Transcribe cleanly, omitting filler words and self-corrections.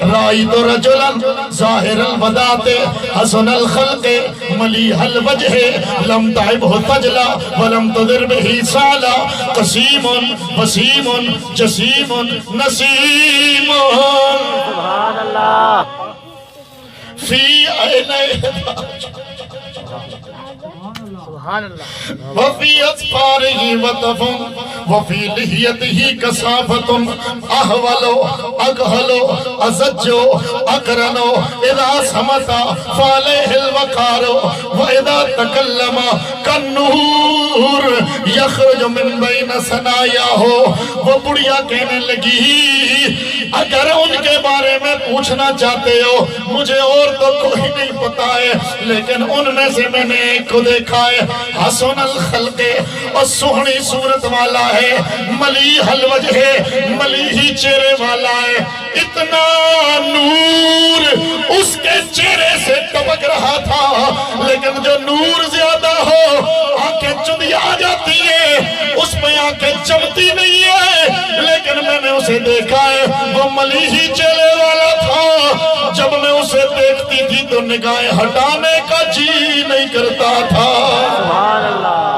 رائد رجلا ظاہر الودات حسن الخلق ملیح الوجہ لم تعبہ تجلا ولم تدر بہی سالا قسیم وسیم جسیم نسیم سبحان اللہ فی عینہ سبحان اللہ وفی اطفارہ وطفن وفی لحیتہ کثافت احولو اگہلو ازجو اقرنو اذا سمتا فالیہ الوقارو واذا تکلم کنور یخرج من بین سنایاہو وہ بڑیا کہنے لگی اگر ان کے بارے میں پوچھنا چاہتے ہو مجھے اور تو کوئی نہیں پتا ہے لیکن ان میں سے میں نے ایک کو دیکھا ہے حسن الخلق اور سہنی صورت والا ہے ملیح الوجہ ملیحی چہرے والا ہے اتنا نور اس کے چہرے سے ٹپک رہا تھا لیکن جو نور زیادہ ہو آنکھیں چندی آ جاتی ہے اس میں آنکھیں چمتی نہیں ہے لیکن میں نے اسے دیکھا ہے وہ ملیحی چہرے والا تھا جب میں اسے دیکھتی تھی تو نگاہیں ہٹانے کا جی نہیں کرتا تھا سبحان اللہ